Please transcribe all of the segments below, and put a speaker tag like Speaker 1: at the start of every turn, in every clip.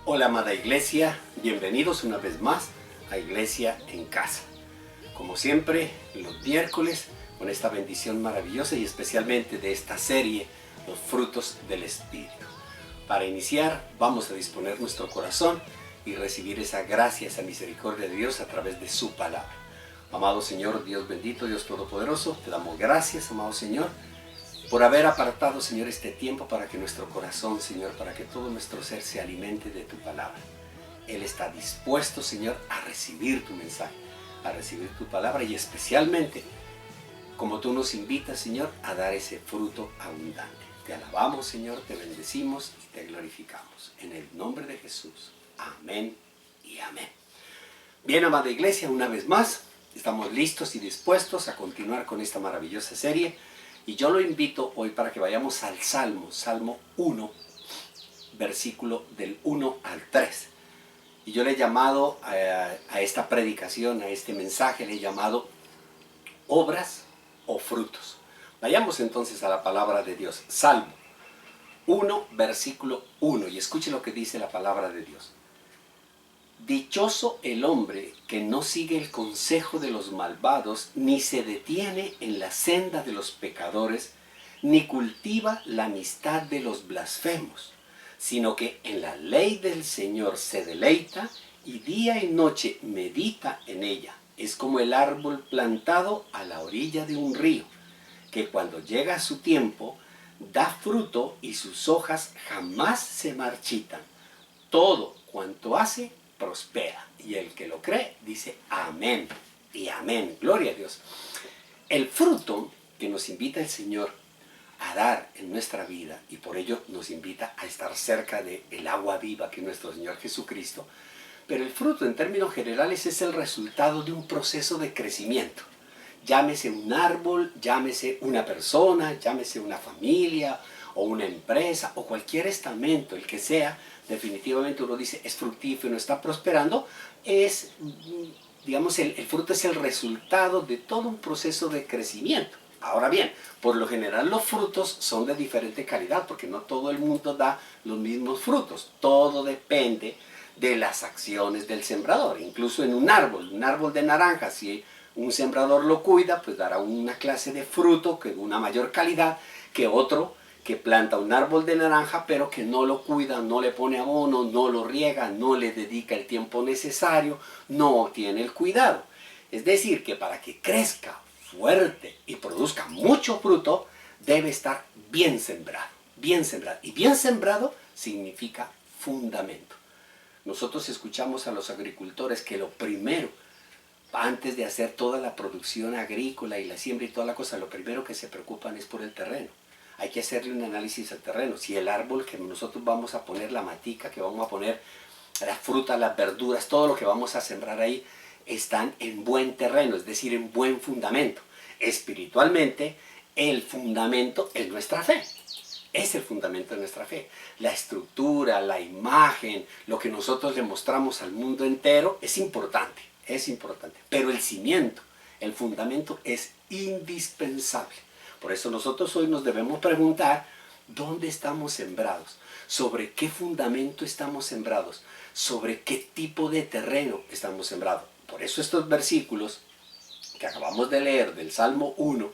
Speaker 1: Hola amada iglesia, bienvenidos una vez más a Iglesia en Casa. Como siempre, los miércoles con esta bendición maravillosa y especialmente de esta serie, los frutos del Espíritu. Para iniciar, vamos a disponer nuestro corazón y recibir esa gracia, esa misericordia de Dios a través de su palabra. Amado Señor, Dios bendito, Dios todopoderoso, te damos gracias, amado Señor, por haber apartado, Señor, este tiempo para que nuestro corazón, Señor, para que todo nuestro ser se alimente de tu palabra. Él está dispuesto, Señor, a recibir tu mensaje, a recibir tu palabra y especialmente, como tú nos invitas, Señor, a dar ese fruto abundante. Te alabamos, Señor, te bendecimos y te glorificamos. En el nombre de Jesús. Amén y amén. Bien, amada iglesia, una vez más, estamos listos y dispuestos a continuar con esta maravillosa serie. Y yo lo invito hoy para que vayamos al Salmo 1, versículo del 1 al 3. Y yo le he llamado a esta predicación, a este mensaje, le he llamado obras o frutos. Vayamos entonces a la palabra de Dios. Salmo 1, versículo 1. Y escuche lo que dice la palabra de Dios. Dichoso el hombre que no sigue el consejo de los malvados, ni se detiene en la senda de los pecadores, ni cultiva la amistad de los blasfemos, sino que en la ley del Señor se deleita y día y noche medita en ella. Es como el árbol plantado a la orilla de un río, que cuando llega su tiempo da fruto y sus hojas jamás se marchitan. Todo cuanto hace prospera. Y el que lo cree dice amén y amén. Gloria a Dios. El fruto que nos invita el Señor a dar en nuestra vida, y por ello nos invita a estar cerca del agua viva que es nuestro Señor Jesucristo, pero el fruto en términos generales es el resultado de un proceso de crecimiento. Llámese un árbol, llámese una persona, llámese una familia o una empresa o cualquier estamento, el que sea, definitivamente uno dice es fructífero, está prosperando, es, digamos, el fruto es el resultado de todo un proceso de crecimiento. Ahora bien, por lo general los frutos son de diferente calidad porque no todo el mundo da los mismos frutos. Todo depende de las acciones del sembrador. Incluso en un árbol de naranja, si un sembrador lo cuida, pues dará una clase de fruto que de una mayor calidad que otro que planta un árbol de naranja, pero que no lo cuida, no le pone abono, no lo riega, no le dedica el tiempo necesario, no tiene el cuidado. Es decir, que para que crezca fuerte y produzca mucho fruto, debe estar bien sembrado, bien sembrado. Y bien sembrado significa fundamento. Nosotros escuchamos a los agricultores que lo primero, antes de hacer toda la producción agrícola y la siembra y toda la cosa, lo primero que se preocupan es por el terreno. Hay que hacerle un análisis al terreno. Si el árbol que nosotros vamos a poner, la matica que vamos a poner, la fruta, las verduras, todo lo que vamos a sembrar ahí, están en buen terreno, es decir, en buen fundamento. Espiritualmente, el fundamento es nuestra fe. Es el fundamento de nuestra fe. La estructura, la imagen, lo que nosotros le mostramos al mundo entero es importante, pero el cimiento, el fundamento es indispensable. Por eso nosotros hoy nos debemos preguntar dónde estamos sembrados, sobre qué fundamento estamos sembrados, sobre qué tipo de terreno estamos sembrados. Por eso estos versículos que acabamos de leer del Salmo 1,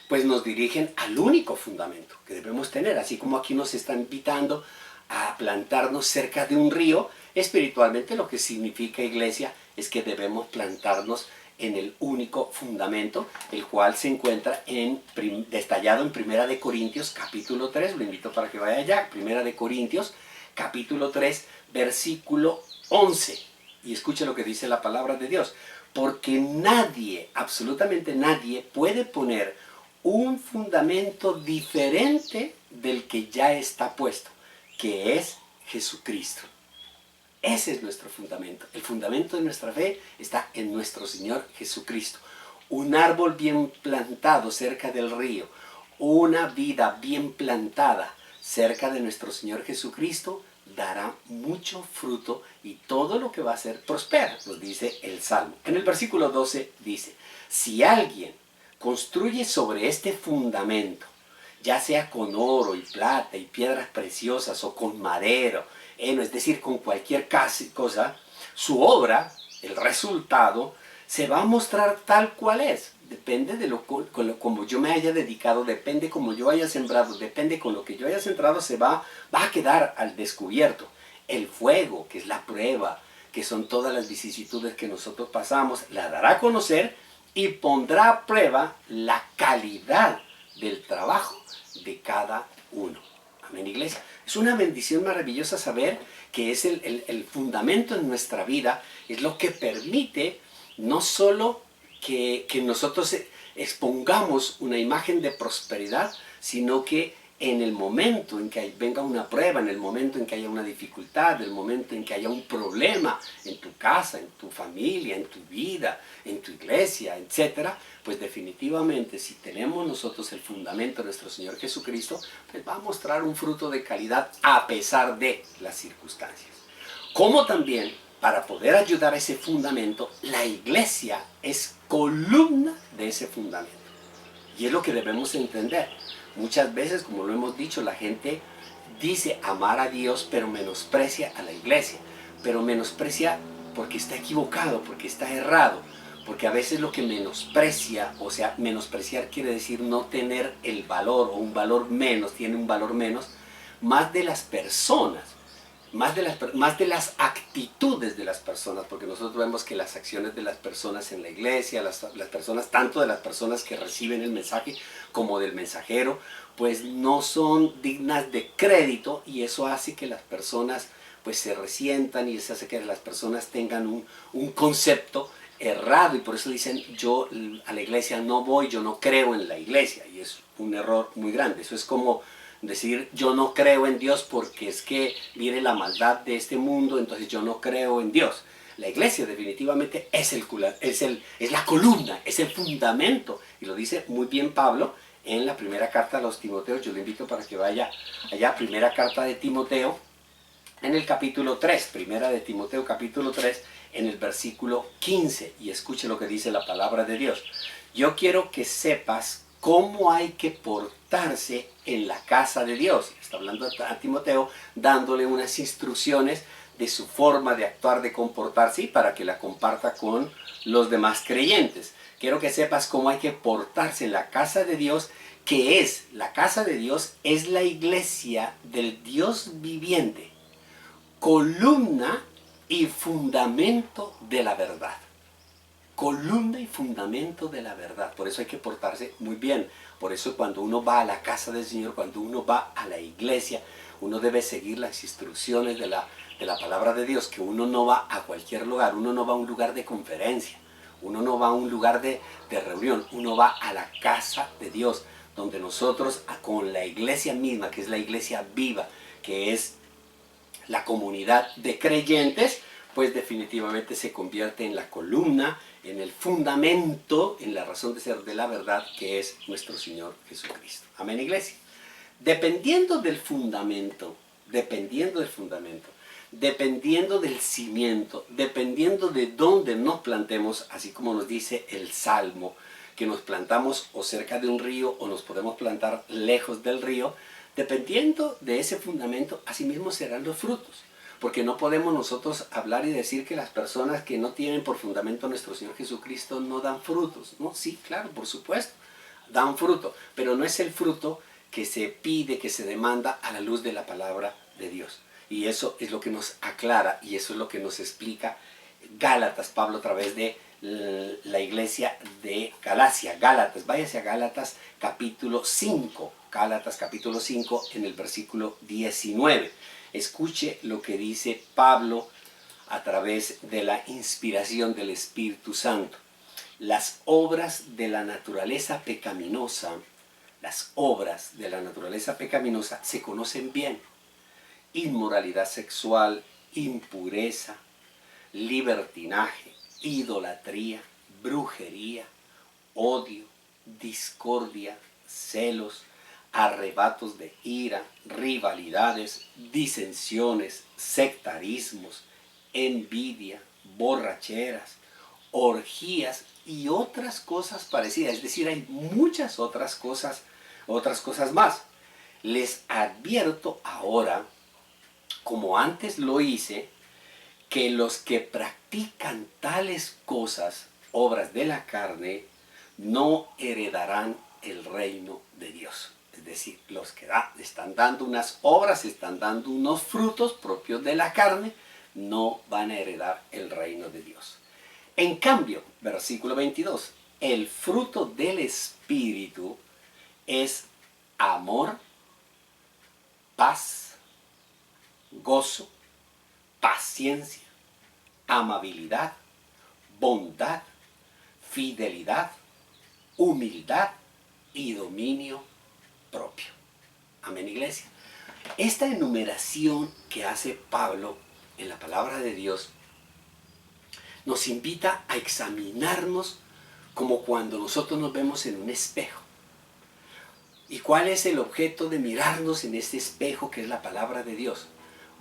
Speaker 1: pues nos dirigen al único fundamento que debemos tener. Así como aquí nos están invitando a plantarnos cerca de un río, espiritualmente lo que significa, iglesia, es que debemos plantarnos en el único fundamento, el cual se encuentra detallado en Primera de Corintios capítulo 3, lo invito para que vaya allá, Primera de Corintios capítulo 3, versículo 11, y escuche lo que dice la palabra de Dios, porque nadie, absolutamente nadie, puede poner un fundamento diferente del que ya está puesto, que es Jesucristo. Ese es nuestro fundamento. El fundamento de nuestra fe está en nuestro Señor Jesucristo. Un árbol bien plantado cerca del río, una vida bien plantada cerca de nuestro Señor Jesucristo, dará mucho fruto y todo lo que va a hacer prospera, nos dice el Salmo. En el versículo 12 dice, si alguien construye sobre este fundamento ya sea con oro y plata y piedras preciosas o con madera, es decir, con cualquier cosa, su obra, el resultado, se va a mostrar tal cual es. Depende de como yo me haya dedicado, depende como yo haya sembrado, depende con lo que yo haya centrado, va a quedar al descubierto. El fuego, que es la prueba, que son todas las vicisitudes que nosotros pasamos, la dará a conocer y pondrá a prueba la calidad del trabajo de cada uno. Amén, iglesia. Es una bendición maravillosa saber que es el fundamento en nuestra vida, es lo que permite no solo que nosotros expongamos una imagen de prosperidad, sino que en el momento en que venga una prueba, en el momento en que haya una dificultad, en el momento en que haya un problema en tu casa, en tu familia, en tu vida, en tu iglesia, etcétera, pues definitivamente si tenemos nosotros el fundamento de nuestro Señor Jesucristo, pues va a mostrar un fruto de calidad a pesar de las circunstancias. Como también, para poder ayudar a ese fundamento, la iglesia es columna de ese fundamento. Y es lo que debemos entender. Muchas veces, como lo hemos dicho, la gente dice amar a Dios, pero menosprecia a la iglesia. Pero menosprecia porque está equivocado, porque está errado. Porque a veces lo que menosprecia, o sea, menospreciar quiere decir no tener el valor, o un valor menos, tiene un valor menos, más de las personas. Más de las actitudes de las personas, porque nosotros vemos que las acciones de las personas en la iglesia, las personas, tanto de las personas que reciben el mensaje como del mensajero, pues no son dignas de crédito, y eso hace que las personas pues se resientan, y eso hace que las personas tengan un concepto errado, y por eso dicen yo a la iglesia no voy, yo no creo en la iglesia, y es un error muy grande. Eso es como decir yo no creo en Dios porque es que viene la maldad de este mundo, entonces yo no creo en Dios. La iglesia definitivamente es la columna, es el fundamento, y lo dice muy bien Pablo en la primera carta a los Timoteos. Yo le invito para que vaya allá, primera carta de Timoteo, en el capítulo 3, primera de Timoteo capítulo 3, en el versículo 15, y escuche lo que dice la palabra de Dios. Yo quiero que sepas cómo hay que portarse en la casa de Dios. Está hablando a Timoteo, dándole unas instrucciones de su forma de actuar, de comportarse, y para que la comparta con los demás creyentes. Quiero que sepas cómo hay que portarse en la casa de Dios, que es, la casa de Dios es la iglesia del Dios viviente, columna y fundamento de la verdad. Columna y fundamento de la verdad. Por eso hay que portarse muy bien. Por eso cuando uno va a la casa del Señor, cuando uno va a la iglesia, uno debe seguir las instrucciones de la palabra de Dios, que uno no va a cualquier lugar, uno no va a un lugar de conferencia, uno no va a un lugar de reunión, uno va a la casa de Dios, donde nosotros con la iglesia misma, que es la iglesia viva, que es la comunidad de creyentes, pues definitivamente se convierte en la columna, en el fundamento, en la razón de ser de la verdad, que es nuestro Señor Jesucristo. Amén, iglesia. Dependiendo del fundamento, dependiendo del cimiento, dependiendo de dónde nos plantemos, así como nos dice el Salmo, que nos plantamos o cerca de un río o nos podemos plantar lejos del río, dependiendo de ese fundamento, así mismo serán los frutos. Porque no podemos nosotros hablar y decir que las personas que no tienen por fundamento a nuestro Señor Jesucristo no dan frutos, ¿no? Sí, claro, por supuesto, dan fruto, pero no es el fruto que se pide, que se demanda a la luz de la palabra de Dios. Y eso es lo que nos aclara, y eso es lo que nos explica Gálatas, Pablo, a través de la iglesia de Galacia. Gálatas, váyase a Gálatas capítulo 5, Gálatas capítulo 5 en el versículo 19. Escuche lo que dice Pablo a través de la inspiración del Espíritu Santo. Las obras de la naturaleza pecaminosa, se conocen bien. Inmoralidad sexual, impureza, libertinaje, idolatría, brujería, odio, discordia, celos, arrebatos de ira, rivalidades, disensiones, sectarismos, envidia, borracheras, orgías y otras cosas parecidas. Es decir, hay muchas otras cosas otras cosas más. Les advierto ahora, como antes lo hice, que los que practican tales cosas, obras de la carne, no heredarán el reino de Dios. Es decir, los que están dando unas obras, están dando unos frutos propios de la carne, no van a heredar el reino de Dios. En cambio, versículo 22, el fruto del Espíritu es amor, paz, gozo, paciencia, amabilidad, bondad, fidelidad, humildad y dominio propio. Amén, iglesia. Esta enumeración que hace Pablo en la palabra de Dios nos invita a examinarnos como cuando nosotros nos vemos en un espejo. ¿Y cuál es el objeto de mirarnos en este espejo que es la palabra de Dios?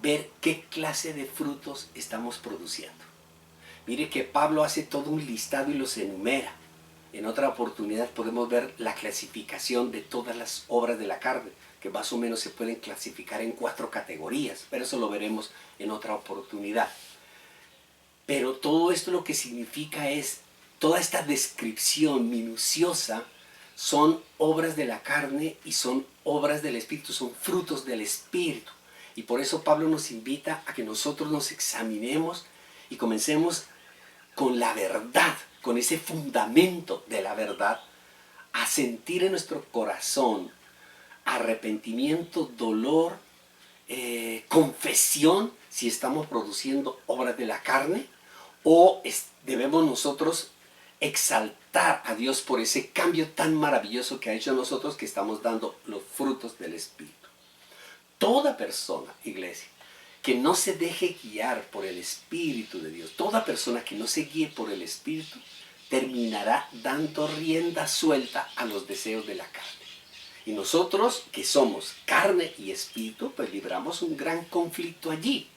Speaker 1: Ver qué clase de frutos estamos produciendo. Mire que Pablo hace todo un listado y los enumera. En otra oportunidad podemos ver la clasificación de todas las obras de la carne, que más o menos se pueden clasificar en 4 categorías, pero eso lo veremos en otra oportunidad. Pero todo esto lo que significa es, toda esta descripción minuciosa son obras de la carne y son obras del Espíritu, son frutos del Espíritu. Y por eso Pablo nos invita a que nosotros nos examinemos y comencemos con la verdad, con ese fundamento de la verdad, a sentir en nuestro corazón arrepentimiento, dolor, confesión, si estamos produciendo obras de la carne, o debemos nosotros exaltar a Dios por ese cambio tan maravilloso que ha hecho en nosotros, que estamos dando los frutos del Espíritu. Toda persona, iglesia, que no se deje guiar por el Espíritu de Dios, toda persona que no se guíe por el Espíritu, terminará dando rienda suelta a los deseos de la carne. Y nosotros, que somos carne y espíritu, pues libramos un gran conflicto allí.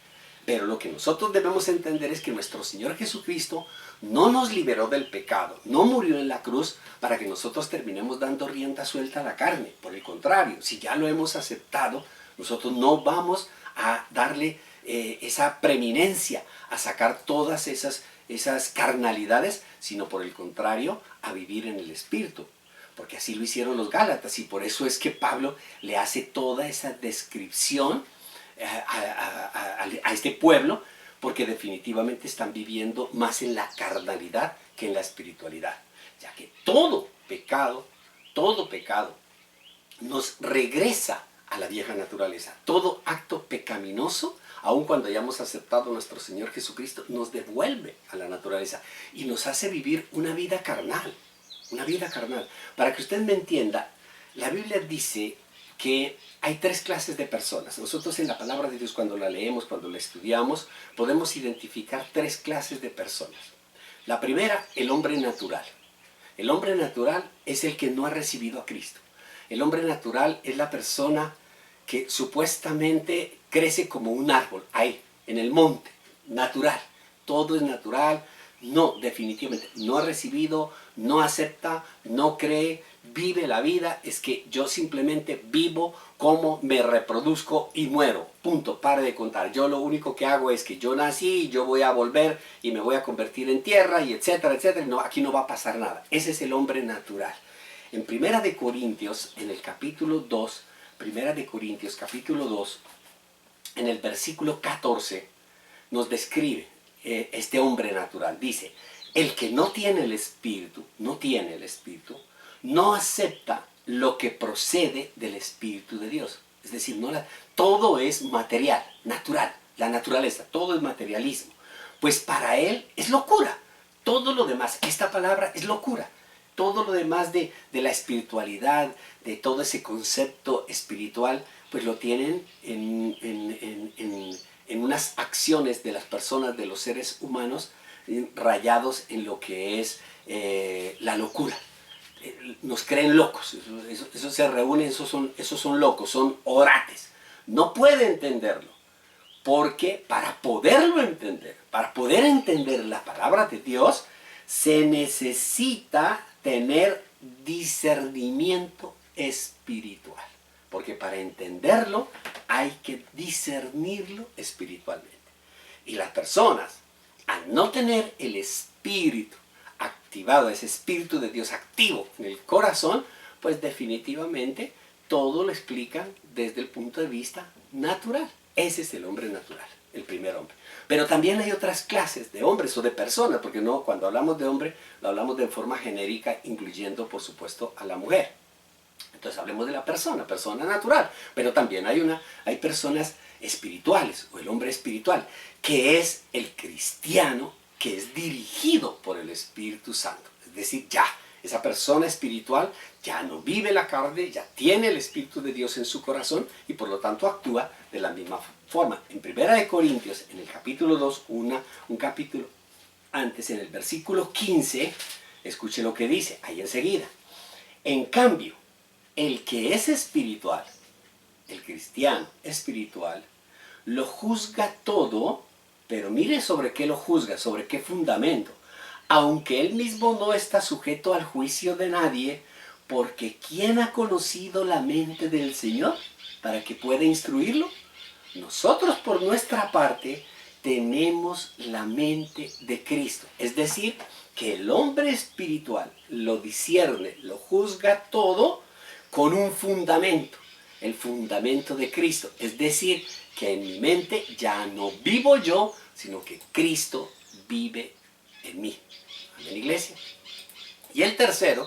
Speaker 1: Pero lo que nosotros debemos entender es que nuestro Señor Jesucristo no nos liberó del pecado, no murió en la cruz para que nosotros terminemos dando rienda suelta a la carne. Por el contrario, si ya lo hemos aceptado, nosotros no vamos a darle esa preeminencia, a sacar todas esas carnalidades, sino por el contrario, a vivir en el Espíritu. Porque así lo hicieron los Gálatas, y por eso es que Pablo le hace toda esa descripción a este pueblo, porque definitivamente están viviendo más en la carnalidad que en la espiritualidad, ya que todo pecado nos regresa a la vieja naturaleza. Todo acto pecaminoso, aun cuando hayamos aceptado a nuestro Señor Jesucristo, nos devuelve a la naturaleza y nos hace vivir una vida carnal. Una vida carnal. Para que usted me entienda, la Biblia dice que hay 3 clases de personas. Nosotros en la palabra de Dios, cuando la leemos, cuando la estudiamos, podemos identificar 3 clases de personas. La primera, el hombre natural. El hombre natural es el que no ha recibido a Cristo. El hombre natural es la persona que supuestamente crece como un árbol, ahí, en el monte, natural. Todo es natural. No, definitivamente, no ha recibido, no acepta, no cree, vive la vida. Es que yo simplemente vivo, como, me reproduzco y muero. Punto, pare de contar. Yo lo único que hago es que yo nací, yo voy a volver y me voy a convertir en tierra y etcétera, etcétera. No, aquí no va a pasar nada. Ese es el hombre natural. En Primera de Corintios, en el capítulo 2, Primera de Corintios, capítulo 2, en el versículo 14, nos describe este hombre natural. Dice, el que no tiene el Espíritu, no acepta lo que procede del Espíritu de Dios. Es decir, todo es material, natural, la naturaleza, todo es materialismo. Pues para él es locura. Todo lo demás, esta palabra es locura. Todo lo demás de la espiritualidad, de todo ese concepto espiritual, pues lo tienen en unas acciones de las personas, de los seres humanos, rayados en lo que es la locura. Nos creen locos, eso se reúnen, esos son locos, son orates. No puede entenderlo, porque para poderlo entender, para poder entender la palabra de Dios, se necesita tener discernimiento espiritual. Porque para entenderlo hay que discernirlo espiritualmente. Y las personas, al no tener el espíritu activado, ese espíritu de Dios activo en el corazón, pues definitivamente todo lo explican desde el punto de vista natural. Ese es el hombre natural, el primer hombre. Pero también hay otras clases de hombres o de personas, porque no, cuando hablamos de hombre, lo hablamos de forma genérica, incluyendo, por supuesto, a la mujer. Entonces hablemos de la persona natural. Pero también hay personas espirituales, o el hombre espiritual, que es el cristiano que es dirigido por el Espíritu Santo. Es decir, ya, esa persona espiritual ya no vive la carne, ya tiene el Espíritu de Dios en su corazón y por lo tanto actúa de la misma forma. En 1 Corintios, en el capítulo 2, un capítulo antes, en el versículo 15, escuche lo que dice, ahí enseguida. En cambio, el que es espiritual, el cristiano espiritual, lo juzga todo, pero mire sobre qué lo juzga, sobre qué fundamento. Aunque él mismo no está sujeto al juicio de nadie, porque ¿quién ha conocido la mente del Señor para que pueda instruirlo? Nosotros por nuestra parte tenemos la mente de Cristo. Es decir, que el hombre espiritual lo discierne, lo juzga todo con un fundamento, el fundamento de Cristo. Es decir, que en mi mente ya no vivo yo, sino que Cristo vive en mí. Amén, iglesia. Y el tercer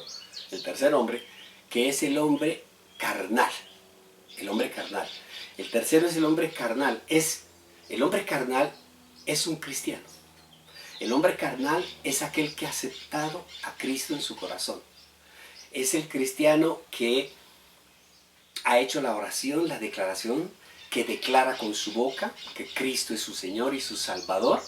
Speaker 1: hombre, que es el hombre carnal. El hombre carnal. El tercero es el hombre carnal. El hombre carnal es un cristiano. El hombre carnal es aquel que ha aceptado a Cristo en su corazón. Es el cristiano que ha hecho la oración, la declaración, que declara con su boca que Cristo es su Señor y su Salvador.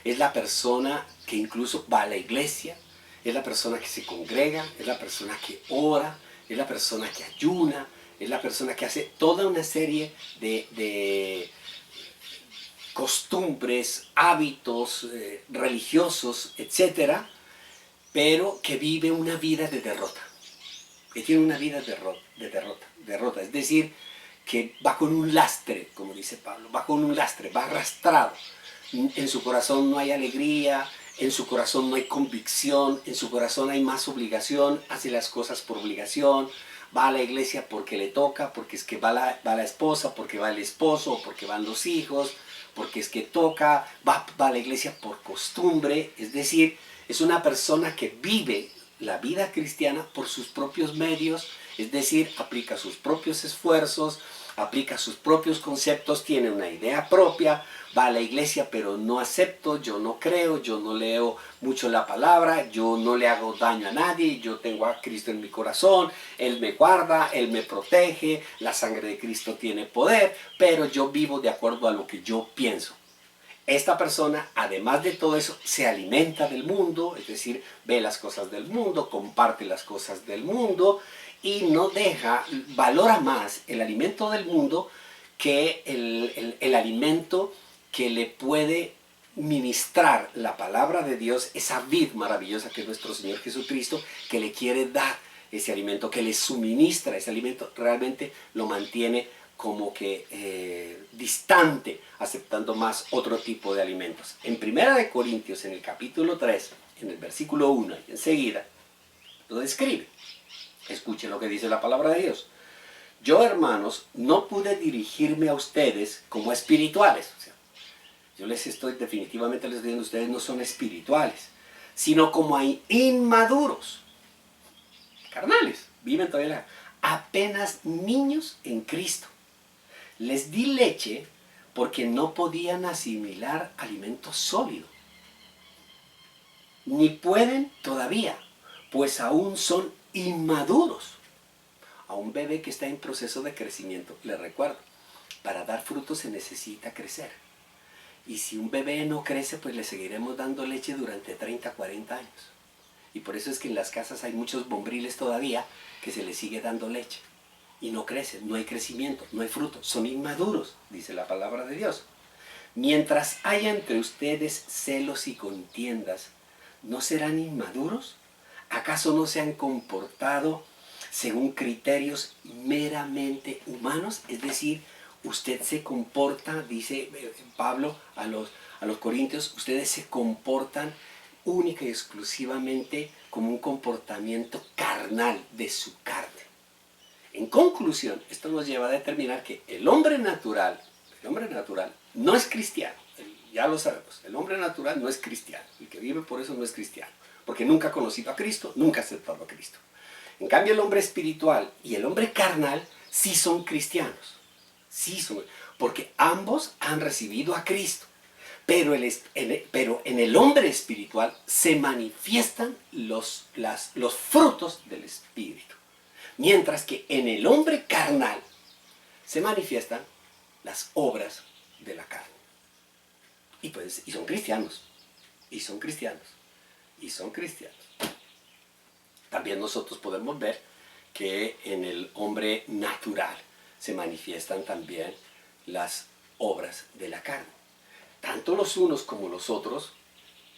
Speaker 1: Es la persona que incluso va a la iglesia, es la persona que se congrega, es la persona que ora, es la persona que ayuna, es la persona que hace toda una serie de costumbres, hábitos religiosos, etcétera, pero que vive una vida de derrota, que tiene una vida de derrota, es decir, que va con un lastre, como dice Pablo, va con un lastre, va arrastrado. En su corazón no hay alegría, en su corazón no hay convicción, en su corazón hay más obligación, hace las cosas por obligación, va a la iglesia porque le toca, porque es que va la esposa, porque va el esposo, o porque van los hijos, porque es que toca, va a la iglesia por costumbre. Es decir, es una persona que vive la vida cristiana por sus propios medios, es decir, aplica sus propios esfuerzos, aplica sus propios conceptos, tiene una idea propia, va a la iglesia pero no acepto, yo no creo, yo no leo mucho la palabra, yo no le hago daño a nadie, yo tengo a Cristo en mi corazón, Él me guarda, Él me protege, la sangre de Cristo tiene poder, pero yo vivo de acuerdo a lo que yo pienso. Esta persona, además de todo eso, se alimenta del mundo, es decir, ve las cosas del mundo, comparte las cosas del mundo y no valora más el alimento del mundo que el alimento que le puede ministrar la palabra de Dios, esa vid maravillosa que es nuestro Señor Jesucristo, que le quiere dar ese alimento, que le suministra ese alimento, realmente lo mantiene como que distante, aceptando más otro tipo de alimentos. En 1 Corintios, en el capítulo 3, en el versículo 1, y enseguida, lo describe. Escuche lo que dice la palabra de Dios. Yo, hermanos, no pude dirigirme a ustedes como espirituales. O sea, yo definitivamente les digo, ustedes no son espirituales, sino como hay inmaduros, carnales, viven todavía apenas niños en Cristo. Les di leche porque no podían asimilar alimento sólido. Ni pueden todavía, pues aún son inmaduros. A un bebé que está en proceso de crecimiento, le recuerdo, para dar frutos se necesita crecer. Y si un bebé no crece, pues le seguiremos dando leche durante 30, 40 años. Y por eso es que en las casas hay muchos bombriles todavía que se les sigue dando leche. Y no crecen, no hay crecimiento, no hay fruto, son inmaduros, dice la palabra de Dios. Mientras haya entre ustedes celos y contiendas, ¿no serán inmaduros? ¿Acaso no se han comportado según criterios meramente humanos, es decir, usted se comporta, dice Pablo a los corintios, ustedes se comportan única y exclusivamente como un comportamiento carnal de su carne. En conclusión, esto nos lleva a determinar que el hombre natural no es cristiano. Ya lo sabemos, el hombre natural no es cristiano. El que vive por eso no es cristiano, porque nunca ha conocido a Cristo, nunca ha aceptado a Cristo. En cambio, el hombre espiritual y el hombre carnal sí son cristianos. Sí son, porque ambos han recibido a Cristo. Pero en el hombre espiritual se manifiestan los frutos del Espíritu. Mientras que en el hombre carnal se manifiestan las obras de la carne. Y son cristianos. Y son cristianos. Y son cristianos. También nosotros podemos ver que en el hombre natural se manifiestan también las obras de la carne. Tanto los unos como los otros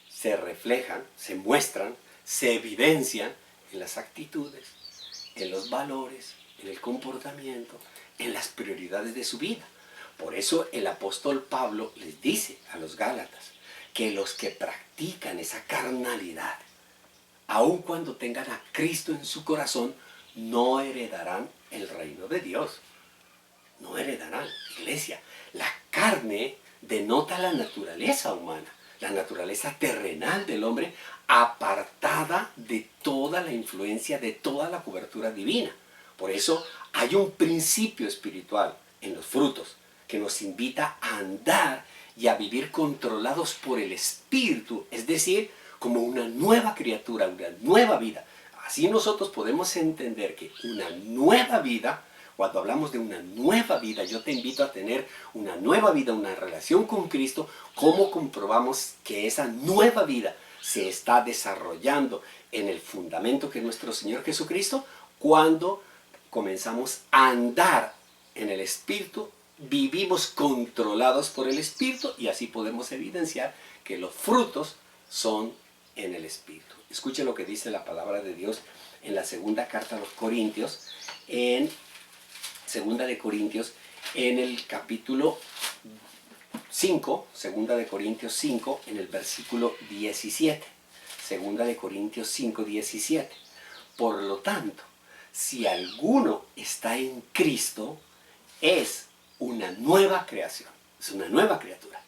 Speaker 1: se reflejan, se muestran, se evidencian en las actitudes, en los valores, en el comportamiento, en las prioridades de su vida. Por eso el apóstol Pablo les dice a los Gálatas que los que practican esa carnalidad, aun cuando tengan a Cristo en su corazón, no heredarán el reino de Dios. No heredarán. Iglesia, la carne denota la naturaleza humana, la naturaleza terrenal del hombre, apartada de toda la influencia, de toda la cobertura divina. Por eso hay un principio espiritual en los frutos que nos invita a andar y a vivir controlados por el Espíritu, es decir, como una nueva criatura, una nueva vida. Así nosotros podemos entender que una nueva vida, cuando hablamos de una nueva vida, yo te invito a tener una nueva vida, una relación con Cristo. ¿Cómo comprobamos que esa nueva vida se está desarrollando en el fundamento que es nuestro Señor Jesucristo? Cuando comenzamos a andar en el Espíritu, vivimos controlados por el Espíritu y así podemos evidenciar que los frutos son en el Espíritu. Escuche lo que dice la palabra de Dios en la segunda carta a los Corintios, en segunda de Corintios, en el capítulo 5, segunda de Corintios 5, en el versículo 17. Segunda de Corintios 5, 17. Por lo tanto, si alguno está en Cristo, es una nueva creación, es una nueva criatura.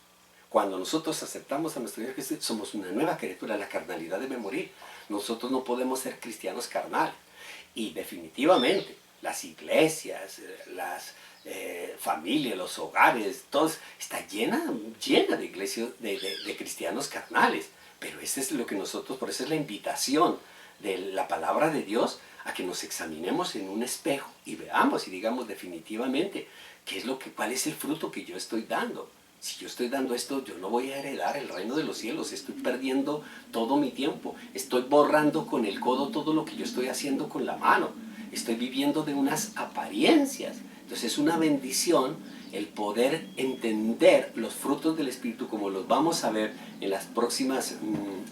Speaker 1: Cuando nosotros aceptamos a nuestro Señor Jesús, somos una nueva criatura, la carnalidad debe morir. Nosotros no podemos ser cristianos carnales. Y definitivamente, las iglesias, las familias, los hogares, todo está llena de iglesias, de cristianos carnales. Pero eso es lo que nosotros, por eso es la invitación de la palabra de Dios, a que nos examinemos en un espejo y veamos y digamos definitivamente cuál es el fruto que yo estoy dando. Si yo estoy dando esto, yo no voy a heredar el reino de los cielos. Estoy perdiendo todo mi tiempo. Estoy borrando con el codo todo lo que yo estoy haciendo con la mano. Estoy viviendo de unas apariencias. Entonces es una bendición el poder entender los frutos del Espíritu, como los vamos a ver en las próximas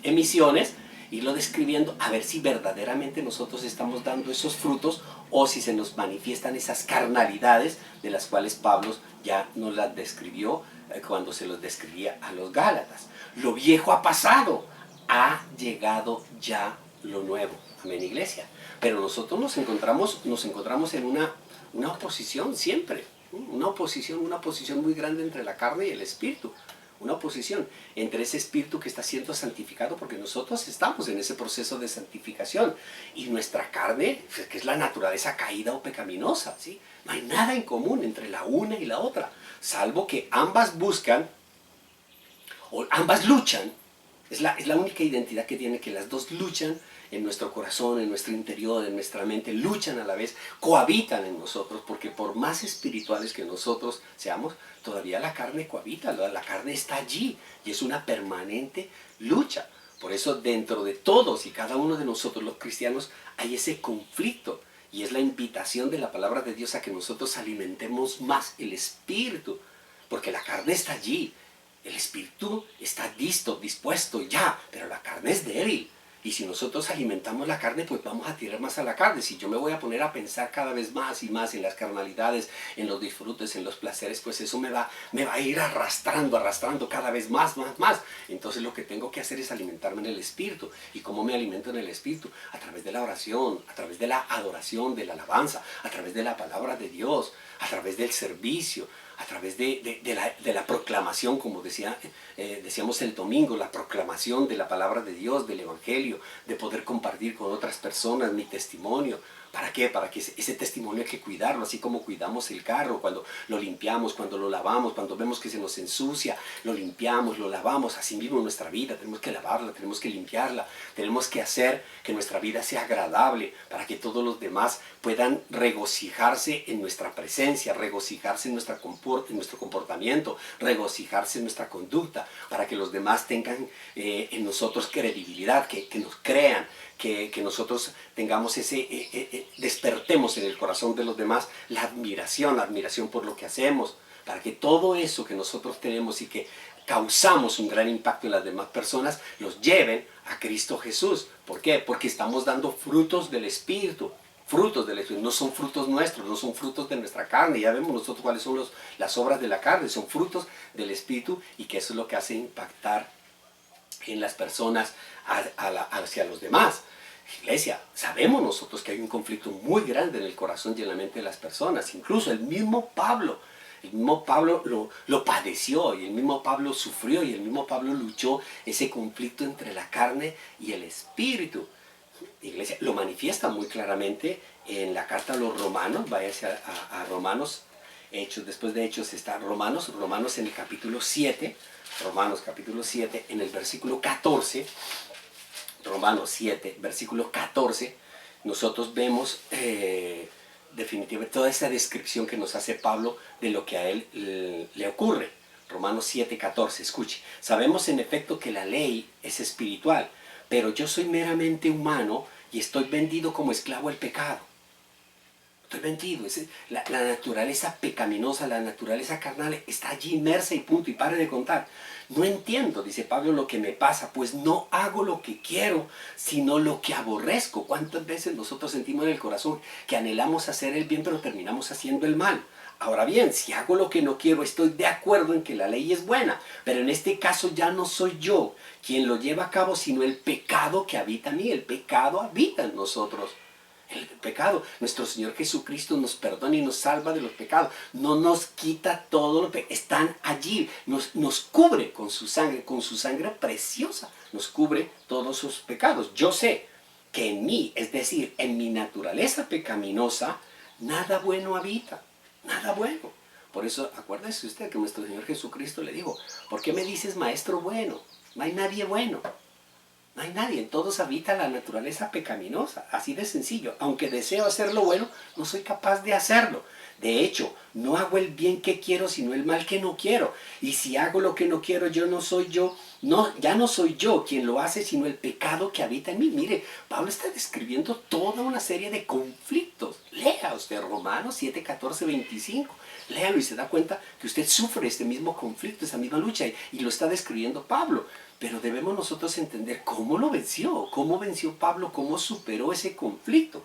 Speaker 1: emisiones, irlo describiendo, a ver si verdaderamente nosotros estamos dando esos frutos o si se nos manifiestan esas carnalidades de las cuales Pablo ya nos las describió cuando se los describía a los Gálatas. Lo viejo ha pasado, ha llegado ya lo nuevo. Amén, iglesia. Pero nosotros nos encontramos en una oposición siempre, una oposición muy grande entre la carne y el espíritu. Una oposición entre ese espíritu que está siendo santificado, porque nosotros estamos en ese proceso de santificación, y nuestra carne, que es la naturaleza caída o pecaminosa, ¿sí? No hay nada en común entre la una y la otra, salvo que ambas buscan, o ambas luchan. Es la única identidad que tiene, que las dos luchan en nuestro corazón, en nuestro interior, en nuestra mente, luchan a la vez, cohabitan en nosotros, porque por más espirituales que nosotros seamos, todavía la carne cohabita, la carne está allí y es una permanente lucha. Por eso dentro de todos y cada uno de nosotros los cristianos hay ese conflicto, y es la invitación de la palabra de Dios a que nosotros alimentemos más el espíritu, porque la carne está allí. El espíritu está listo, dispuesto ya, pero la carne es débil. Y si nosotros alimentamos la carne, pues vamos a tirar más a la carne. Si yo me voy a poner a pensar cada vez más y más en las carnalidades, en los disfrutes, en los placeres, pues eso me va a ir arrastrando cada vez más. Entonces lo que tengo que hacer es alimentarme en el Espíritu. ¿Y cómo me alimento en el Espíritu? A través de la oración, a través de la adoración, de la alabanza, a través de la palabra de Dios, a través del servicio, a través de la proclamación, como decíamos el domingo, la proclamación de la palabra de Dios, del Evangelio, de poder compartir con otras personas mi testimonio. ¿Para qué? Para que ese testimonio hay que cuidarlo, así como cuidamos el carro, cuando lo limpiamos, cuando lo lavamos, cuando vemos que se nos ensucia, lo limpiamos, lo lavamos. Así mismo nuestra vida, tenemos que lavarla, tenemos que limpiarla, tenemos que hacer que nuestra vida sea agradable para que todos los demás puedan regocijarse en nuestra presencia, regocijarse en nuestro comportamiento, regocijarse en nuestra conducta, para que los demás tengan en nosotros credibilidad, que nos crean, que nosotros tengamos despertemos en el corazón de los demás la admiración por lo que hacemos, para que todo eso que nosotros tenemos y que causamos un gran impacto en las demás personas, los lleven a Cristo Jesús. ¿Por qué? Porque estamos dando frutos del Espíritu. Frutos del Espíritu, no son frutos nuestros, no son frutos de nuestra carne. Ya vemos nosotros cuáles son las obras de la carne, son frutos del Espíritu, y que eso es lo que hace impactar en las personas hacia los demás. Iglesia, sabemos nosotros que hay un conflicto muy grande en el corazón y en la mente de las personas. Incluso el mismo Pablo lo padeció, y el mismo Pablo sufrió, y el mismo Pablo luchó ese conflicto entre la carne y el Espíritu. Iglesia, lo manifiesta muy claramente en la carta a los Romanos. Váyase a Romanos, después de Hechos está Romanos en el capítulo 7, Romanos capítulo 7, en el versículo 14, Romanos 7, versículo 14, nosotros vemos definitivamente toda esa descripción que nos hace Pablo de lo que a él le ocurre. Romanos 7, 14, escuche. Sabemos en efecto que la ley es espiritual, pero yo soy meramente humano y estoy vendido como esclavo al pecado. Estoy vendido. La naturaleza pecaminosa, la naturaleza carnal está allí inmersa y punto, y pare de contar. No entiendo, dice Pablo, lo que me pasa, pues no hago lo que quiero, sino lo que aborrezco. ¿Cuántas veces nosotros sentimos en el corazón que anhelamos hacer el bien, pero terminamos haciendo el mal? Ahora bien, si hago lo que no quiero, estoy de acuerdo en que la ley es buena, pero en este caso ya no soy yo quien lo lleva a cabo, sino el pecado que habita en mí. El pecado habita en nosotros. El pecado, nuestro Señor Jesucristo nos perdona y nos salva de los pecados, no nos quita todo lo que están allí, nos cubre con su sangre preciosa, nos cubre todos sus pecados. Yo sé que en mí, es decir, en mi naturaleza pecaminosa, nada bueno habita, nada bueno. Por eso, acuérdese usted que nuestro Señor Jesucristo le dijo: ¿por qué me dices maestro bueno? No hay nadie bueno. No hay nadie, en todos habita la naturaleza pecaminosa, así de sencillo. Aunque deseo hacer lo bueno, no soy capaz de hacerlo. De hecho, no hago el bien que quiero, sino el mal que no quiero. Y si hago lo que no quiero, ya no soy yo quien lo hace, sino el pecado que habita en mí. Mire, Pablo está describiendo toda una serie de conflictos. Lea usted Romanos 7, 14, 25. Léalo y se da cuenta que usted sufre este mismo conflicto, esa misma lucha, y lo está describiendo Pablo. Pero debemos nosotros entender cómo lo venció, cómo venció Pablo, cómo superó ese conflicto.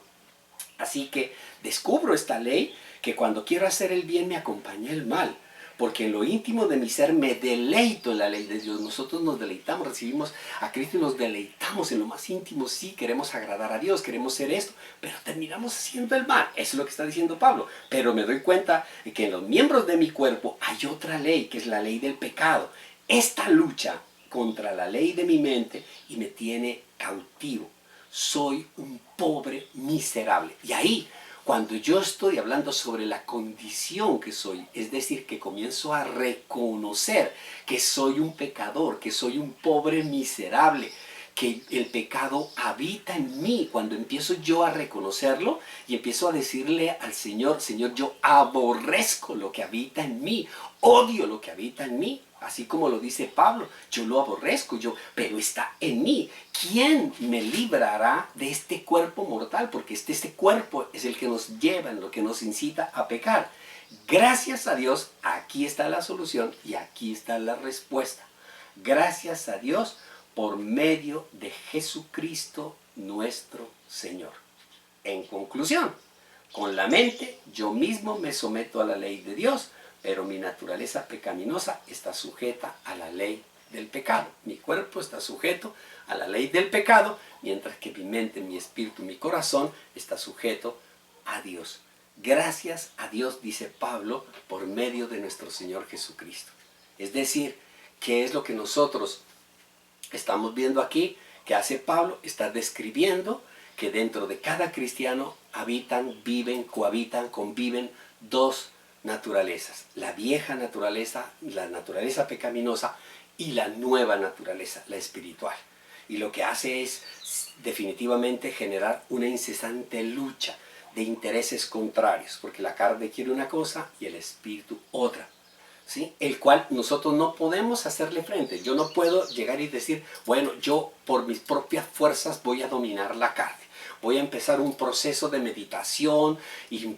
Speaker 1: Así que descubro esta ley, que cuando quiero hacer el bien me acompaña el mal, porque en lo íntimo de mi ser me deleito en la ley de Dios. Nosotros nos deleitamos, recibimos a Cristo y nos deleitamos en lo más íntimo. Sí, queremos agradar a Dios, queremos ser esto, pero terminamos haciendo el mal. Eso es lo que está diciendo Pablo. Pero me doy cuenta de que en los miembros de mi cuerpo hay otra ley, que es la ley del pecado. Esta lucha contra la ley de mi mente y me tiene cautivo. Soy un pobre miserable. Y ahí, cuando yo estoy hablando sobre la condición que soy, es decir, que comienzo a reconocer que soy un pecador, que soy un pobre miserable, que el pecado habita en mí, cuando empiezo yo a reconocerlo y empiezo a decirle al Señor: Señor, yo aborrezco lo que habita en mí, odio lo que habita en mí. Así como lo dice Pablo, yo lo aborrezco, pero está en mí. ¿Quién me librará de este cuerpo mortal? Porque este cuerpo es el que nos lleva, en lo que nos incita a pecar. Gracias a Dios, aquí está la solución y aquí está la respuesta. Gracias a Dios por medio de Jesucristo nuestro Señor. En conclusión, con la mente yo mismo me someto a la ley de Dios, pero mi naturaleza pecaminosa está sujeta a la ley del pecado. Mi cuerpo está sujeto a la ley del pecado, mientras que mi mente, mi espíritu, mi corazón está sujeto a Dios. Gracias a Dios, dice Pablo, por medio de nuestro Señor Jesucristo. Es decir, ¿qué es lo que nosotros estamos viendo aquí? Que hace Pablo, está describiendo que dentro de cada cristiano habitan, viven, cohabitan, conviven dos naturalezas. La vieja naturaleza, la naturaleza pecaminosa, y la nueva naturaleza, la espiritual. Y lo que hace es definitivamente generar una incesante lucha de intereses contrarios, porque la carne quiere una cosa y el espíritu otra, ¿sí? El cual nosotros no podemos hacerle frente. Yo no puedo llegar y decir, bueno, yo por mis propias fuerzas voy a dominar la carne. Voy a empezar un proceso de meditación y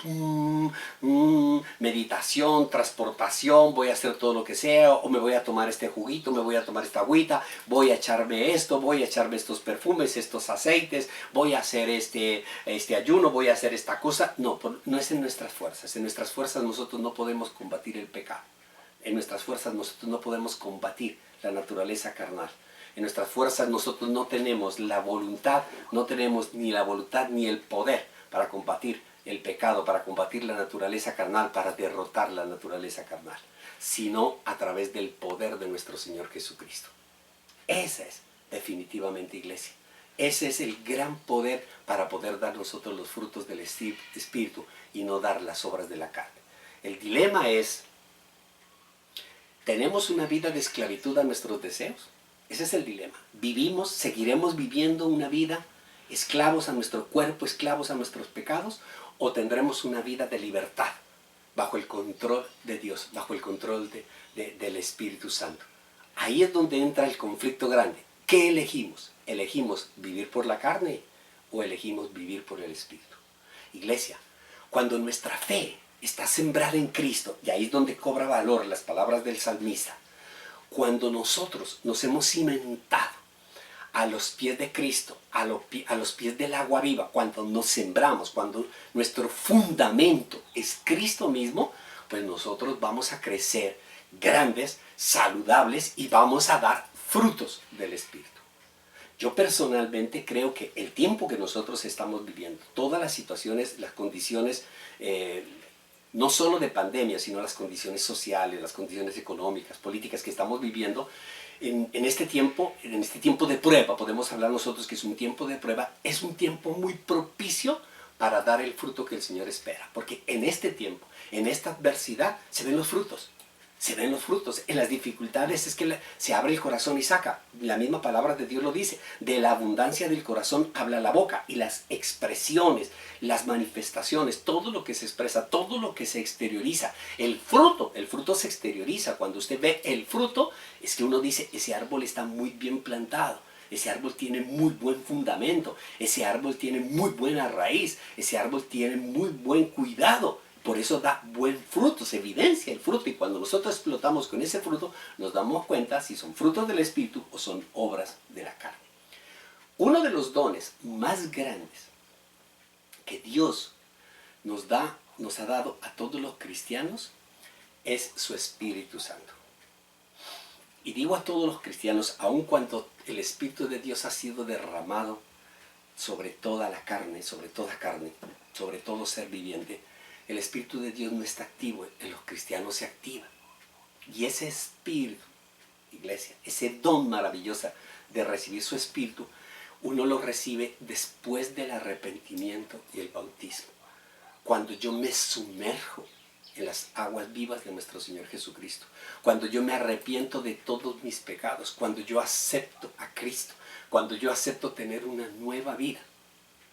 Speaker 1: meditación, transportación, voy a hacer todo lo que sea, o me voy a tomar este juguito, me voy a tomar esta agüita, voy a echarme esto, voy a echarme estos perfumes, estos aceites, voy a hacer este ayuno, voy a hacer esta cosa. No, no es en nuestras fuerzas. En nuestras fuerzas nosotros no podemos combatir el pecado. En nuestras fuerzas nosotros no podemos combatir la naturaleza carnal. En nuestras fuerzas nosotros no tenemos la voluntad, no tenemos ni la voluntad ni el poder para combatir el pecado, para combatir la naturaleza carnal, para derrotar la naturaleza carnal, sino a través del poder de nuestro Señor Jesucristo. Esa es definitivamente, iglesia. Ese es el gran poder para poder dar nosotros los frutos del Espíritu y no dar las obras de la carne. El dilema es, ¿tenemos una vida de esclavitud a nuestros deseos? Ese es el dilema. ¿Seguiremos viviendo una vida esclavos a nuestro cuerpo, esclavos a nuestros pecados? ¿O tendremos una vida de libertad bajo el control de Dios, bajo el control del Espíritu Santo? Ahí es donde entra el conflicto grande. ¿Qué elegimos? ¿Elegimos vivir por la carne o elegimos vivir por el Espíritu? Iglesia, cuando nuestra fe está sembrada en Cristo, y ahí es donde cobra valor las palabras del salmista, cuando nosotros nos hemos cimentado a los pies de Cristo, a los pies del agua viva, cuando nos sembramos, cuando nuestro fundamento es Cristo mismo, pues nosotros vamos a crecer grandes, saludables y vamos a dar frutos del Espíritu. Yo personalmente creo que el tiempo que nosotros estamos viviendo, todas las situaciones, las condiciones, no solo de pandemia, sino las condiciones sociales, las condiciones económicas, políticas que estamos viviendo, en este tiempo de prueba, podemos hablar nosotros que es un tiempo de prueba, es un tiempo muy propicio para dar el fruto que el Señor espera. Porque en este tiempo, en esta adversidad, se ven los frutos. Se ven los frutos. En las dificultades es que se abre el corazón y saca. La misma palabra de Dios lo dice. De la abundancia del corazón habla la boca. Y las expresiones, las manifestaciones, todo lo que se expresa, todo lo que se exterioriza. El fruto se exterioriza. Cuando usted ve el fruto, es que uno dice, ese árbol está muy bien plantado. Ese árbol tiene muy buen fundamento. Ese árbol tiene muy buena raíz. Ese árbol tiene muy buen cuidado. Por eso da buen fruto, se evidencia el fruto. Y cuando nosotros explotamos con ese fruto, nos damos cuenta si son frutos del Espíritu o son obras de la carne. Uno de los dones más grandes que Dios nos ha dado a todos los cristianos es su Espíritu Santo. Y digo a todos los cristianos, aun cuando el Espíritu de Dios ha sido derramado sobre toda la carne, sobre todo ser viviente, el Espíritu de Dios no está activo, en los cristianos se activa. Y ese Espíritu, iglesia, ese don maravilloso de recibir su Espíritu, uno lo recibe después del arrepentimiento y el bautismo. Cuando yo me sumerjo en las aguas vivas de nuestro Señor Jesucristo, cuando yo me arrepiento de todos mis pecados, cuando yo acepto a Cristo, cuando yo acepto tener una nueva vida,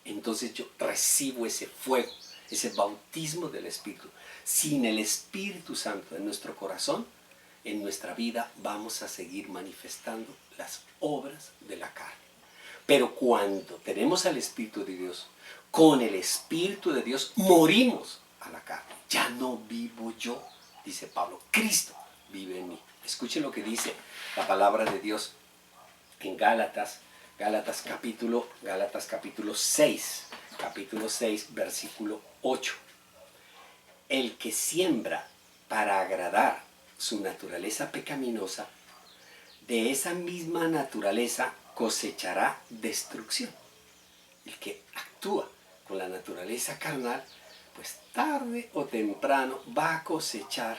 Speaker 1: entonces yo recibo ese fuego, ese bautismo del Espíritu. Sin el Espíritu Santo en nuestro corazón, en nuestra vida vamos a seguir manifestando las obras de la carne. Pero cuando tenemos al Espíritu de Dios, con el Espíritu de Dios morimos a la carne. Ya no vivo yo, dice Pablo, Cristo vive en mí. Escuchen lo que dice la palabra de Dios en Gálatas capítulo 6, versículo 8. El que siembra para agradar su naturaleza pecaminosa, de esa misma naturaleza cosechará destrucción. El que actúa con la naturaleza carnal, pues tarde o temprano va a cosechar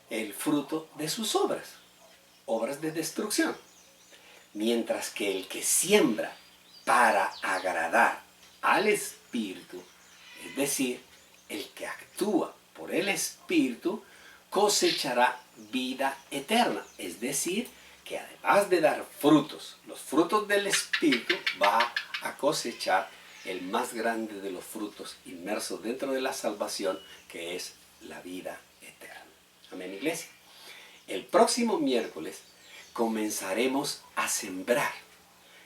Speaker 1: el fruto de sus obras de destrucción. Mientras que el que siembra para agradar al Espíritu, es decir, el que actúa por el Espíritu, cosechará vida eterna. Es decir, que además de dar frutos, los frutos del Espíritu, va a cosechar el más grande de los frutos inmersos dentro de la salvación, que es la vida eterna. Amén, iglesia. El próximo miércoles comenzaremos a sembrar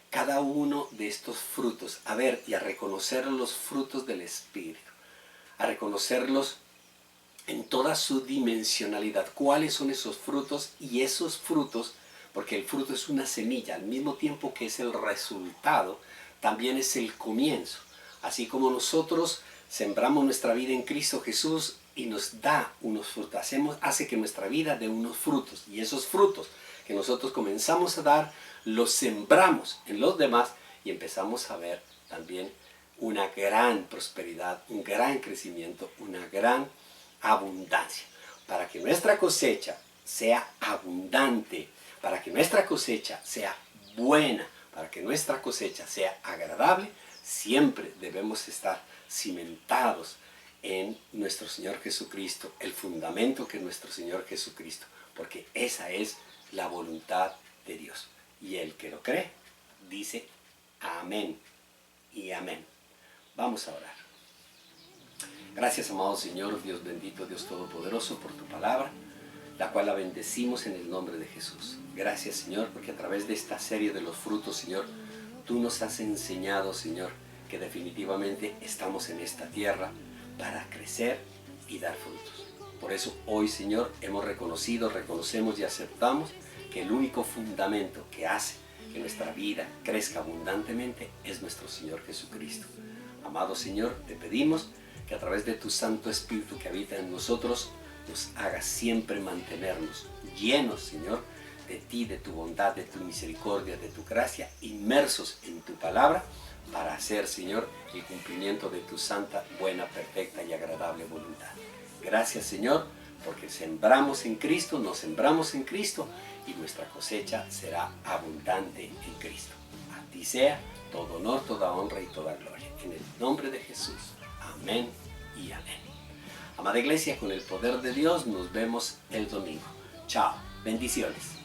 Speaker 1: cada uno de estos frutos, a ver y a reconocer los frutos del Espíritu, a reconocerlos en toda su dimensionalidad. ¿Cuáles son esos frutos? Y esos frutos, porque el fruto es una semilla, al mismo tiempo que es el resultado, también es el comienzo. Así como nosotros sembramos nuestra vida en Cristo Jesús y nos da unos frutos, hace que nuestra vida dé unos frutos, y esos frutos que nosotros comenzamos a dar, los sembramos en los demás y empezamos a ver también una gran prosperidad, un gran crecimiento, una gran abundancia. Para que nuestra cosecha sea abundante, para que nuestra cosecha sea buena, para que nuestra cosecha sea agradable, siempre debemos estar cimentados en nuestro Señor Jesucristo, el fundamento que es nuestro Señor Jesucristo, porque esa es la voluntad de Dios. Y el que lo cree, dice amén y amén. Vamos a orar. Gracias, amado Señor, Dios bendito, Dios todopoderoso, por tu palabra, la cual la bendecimos en el nombre de Jesús. Gracias, Señor, porque a través de esta serie de los frutos, Señor, tú nos has enseñado, Señor, que definitivamente estamos en esta tierra para crecer y dar frutos. Por eso hoy, Señor, hemos reconocemos y aceptamos que el único fundamento que hace que nuestra vida crezca abundantemente es nuestro Señor Jesucristo. Amado Señor, te pedimos que a través de tu Santo Espíritu que habita en nosotros, nos hagas siempre mantenernos llenos, Señor, de ti, de tu bondad, de tu misericordia, de tu gracia, inmersos en tu palabra, para hacer, Señor, el cumplimiento de tu santa, buena, perfecta y agradable voluntad. Gracias, Señor, porque sembramos en Cristo, nos sembramos en Cristo, y nuestra cosecha será abundante en Cristo. A ti sea todo honor, toda honra y toda gloria. En el nombre de Jesús. Amén y amén. Amada iglesia, con el poder de Dios nos vemos el domingo. Chao. Bendiciones.